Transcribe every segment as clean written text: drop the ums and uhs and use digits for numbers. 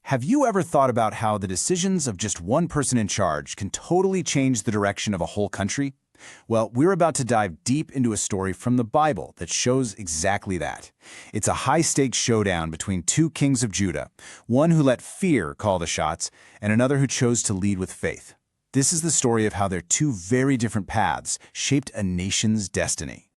Have you ever thought about how the decisions of just one person in charge can totally change the direction of a whole country? Well, we're about to dive deep into a story from the Bible that shows exactly that. It's a high-stakes showdown between two kings of Judah, one who let fear call the shots, and another who chose to lead with faith. This is the story of how their two very different paths shaped a nation's destiny.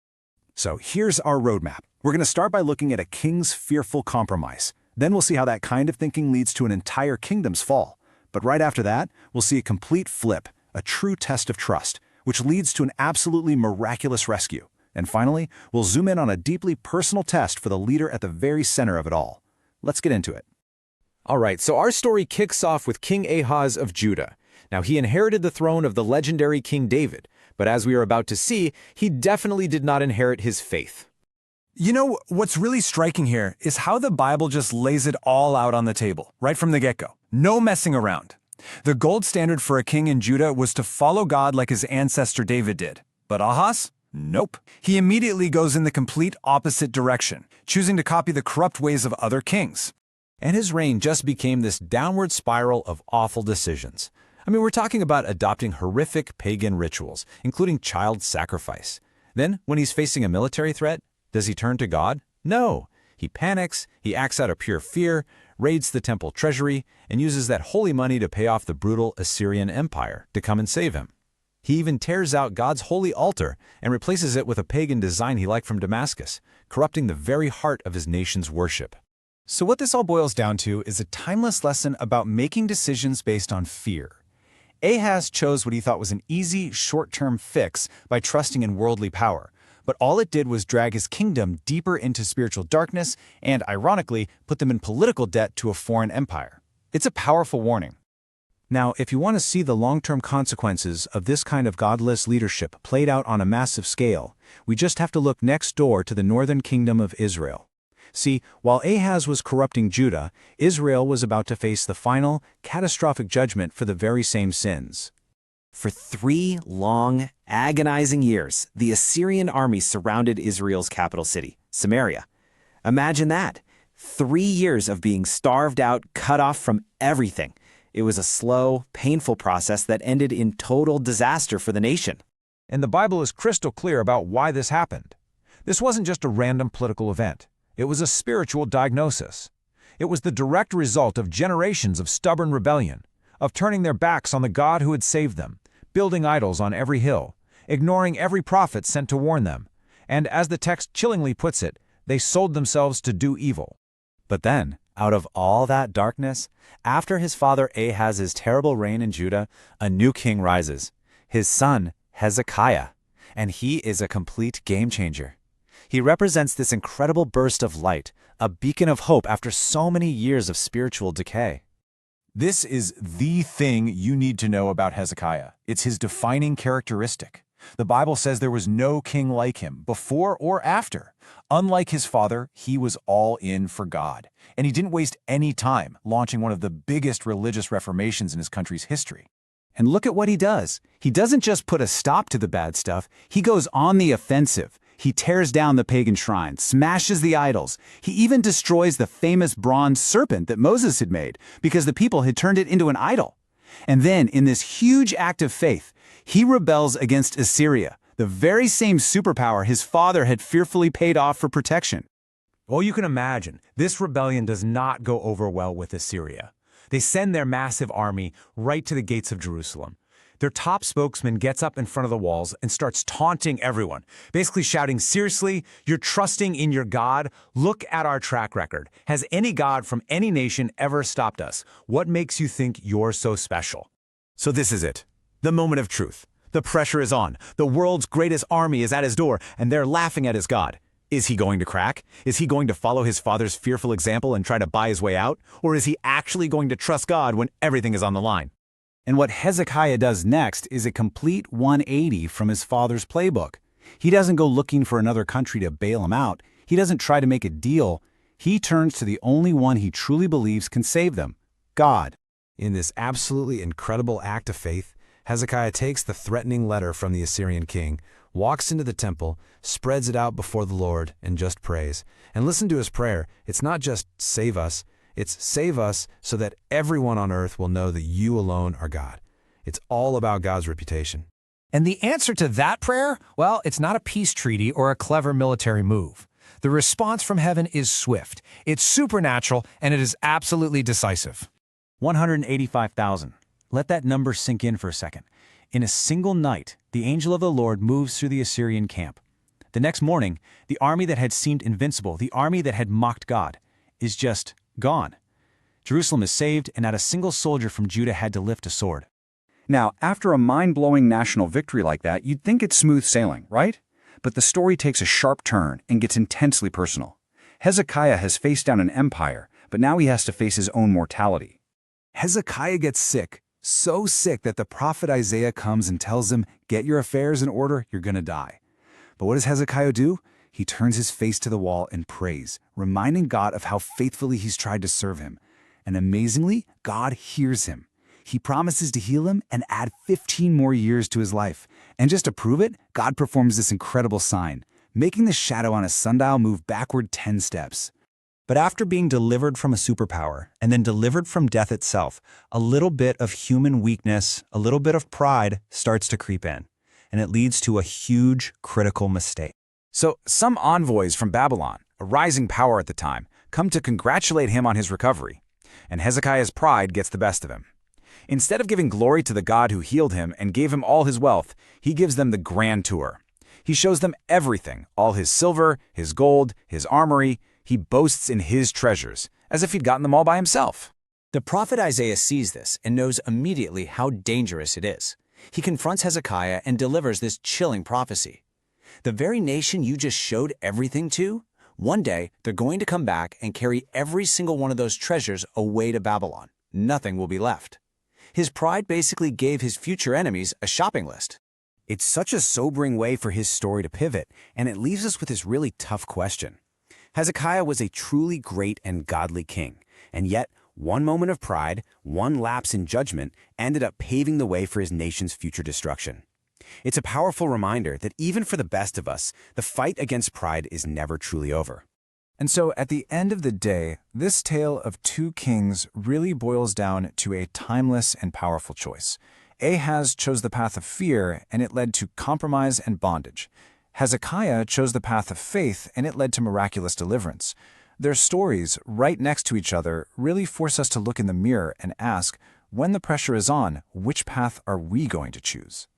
So here's our roadmap. We're going to start by looking at a king's fearful compromise. Then we'll see how that kind of thinking leads to an entire kingdom's fall. But right after that, we'll see a complete flip, a true test of trust, which leads to an absolutely miraculous rescue. And finally, we'll zoom in on a deeply personal test for the leader at the very center of it all. Let's get into it. All right, so our story kicks off with King Ahaz of Judah. Now, he inherited the throne of the legendary King David, but as we are about to see, he definitely did not inherit his faith. You know, what's really striking here is how the Bible just lays it all out on the table, right from the get-go. No messing around. The gold standard for a king in Judah was to follow God like his ancestor David did. But Ahaz? Nope. He immediately goes in the complete opposite direction, choosing to copy the corrupt ways of other kings. And his reign just became this downward spiral of awful decisions. I mean, we're talking about adopting horrific pagan rituals, including child sacrifice. Then, when he's facing a military threat, does he turn to God? No. He panics, he acts out of pure fear, raids the temple treasury, and uses that holy money to pay off the brutal Assyrian Empire to come and save him. He even tears out God's holy altar and replaces it with a pagan design he liked from Damascus, corrupting the very heart of his nation's worship. So what this all boils down to is a timeless lesson about making decisions based on fear. Ahaz chose what he thought was an easy, short-term fix by trusting in worldly power. But all it did was drag his kingdom deeper into spiritual darkness and, ironically, put them in political debt to a foreign empire. It's a powerful warning. Now, if you want to see the long-term consequences of this kind of godless leadership played out on a massive scale, we just have to look next door to the northern kingdom of Israel. See, while Ahaz was corrupting Judah, Israel was about to face the final, catastrophic judgment for the very same sins. For 3 long, agonizing years, the Assyrian army surrounded Israel's capital city, Samaria. Imagine that. 3 years of being starved out, cut off from everything. It was a slow, painful process that ended in total disaster for the nation. And the Bible is crystal clear about why this happened. This wasn't just a random political event. It was a spiritual diagnosis. It was the direct result of generations of stubborn rebellion, of turning their backs on the God who had saved them, building idols on every hill, ignoring every prophet sent to warn them, and as the text chillingly puts it, they sold themselves to do evil. But then, out of all that darkness, after his father Ahaz's terrible reign in Judah, a new king rises, his son Hezekiah, and he is a complete game-changer. He represents this incredible burst of light, a beacon of hope after so many years of spiritual decay. This is the thing you need to know about Hezekiah. It's his defining characteristic. The Bible says there was no king like him, before or after. Unlike his father, he was all in for God. And he didn't waste any time launching one of the biggest religious reformations in his country's history. And look at what he does. He doesn't just put a stop to the bad stuff, he goes on the offensive. He tears down the pagan shrines, smashes the idols. He even destroys the famous bronze serpent that Moses had made because the people had turned it into an idol. And then, in this huge act of faith, he rebels against Assyria, the very same superpower his father had fearfully paid off for protection. Well, you can imagine, this rebellion does not go over well with Assyria. They send their massive army right to the gates of Jerusalem. Their top spokesman gets up in front of the walls and starts taunting everyone, basically shouting, "Seriously, you're trusting in your God? Look at our track record. Has any God from any nation ever stopped us? What makes you think you're so special?" So this is it. The moment of truth. The pressure is on. The world's greatest army is at his door, and they're laughing at his God. Is he going to crack? Is he going to follow his father's fearful example and try to buy his way out? Or is he actually going to trust God when everything is on the line? And what Hezekiah does next is a complete 180 from his father's playbook. He doesn't go looking for another country to bail him out. He doesn't try to make a deal. He turns to the only one he truly believes can save them, God. In this absolutely incredible act of faith, Hezekiah takes the threatening letter from the Assyrian king, walks into the temple, spreads it out before the Lord, and just prays. And listen to his prayer. It's not just, "Save us." It's save us so that everyone on earth will know that you alone are God. It's all about God's reputation. And the answer to that prayer? Well, it's not a peace treaty or a clever military move. The response from heaven is swift. It's supernatural, and it is absolutely decisive. 185,000. Let that number sink in for a second. In a single night, the angel of the Lord moves through the Assyrian camp. The next morning, the army that had seemed invincible, the army that had mocked God, is just gone. Jerusalem is saved, and not a single soldier from Judah had to lift a sword. Now, after a mind-blowing national victory like that, you'd think it's smooth sailing, right? But the story takes a sharp turn and gets intensely personal. Hezekiah has faced down an empire, but now he has to face his own mortality. Hezekiah gets sick, so sick that the prophet Isaiah comes and tells him, "Get your affairs in order, you're going to die." But what does Hezekiah do? He turns his face to the wall and prays, reminding God of how faithfully he's tried to serve him. And amazingly, God hears him. He promises to heal him and add 15 more years to his life. And just to prove it, God performs this incredible sign, making the shadow on his sundial move backward 10 steps. But after being delivered from a superpower, and then delivered from death itself, a little bit of human weakness, a little bit of pride starts to creep in. And it leads to a huge, critical mistake. So some envoys from Babylon, a rising power at the time, come to congratulate him on his recovery. And Hezekiah's pride gets the best of him. Instead of giving glory to the God who healed him and gave him all his wealth, he gives them the grand tour. He shows them everything, all his silver, his gold, his armory. He boasts in his treasures, as if he'd gotten them all by himself. The prophet Isaiah sees this and knows immediately how dangerous it is. He confronts Hezekiah and delivers this chilling prophecy. The very nation you just showed everything to, one day they're going to come back and carry every single one of those treasures away to Babylon. Nothing will be left. His pride basically gave his future enemies a shopping list. It's such a sobering way for his story to pivot, and it leaves us with this really tough question. Hezekiah was a truly great and godly king, and yet one moment of pride, one lapse in judgment, ended up paving the way for his nation's future destruction. It's a powerful reminder that even for the best of us, the fight against pride is never truly over. And so at the end of the day, this tale of two kings really boils down to a timeless and powerful choice. Ahaz chose the path of fear, and it led to compromise and bondage. Hezekiah chose the path of faith, and it led to miraculous deliverance. Their stories, right next to each other, really force us to look in the mirror and ask, when the pressure is on, which path are we going to choose?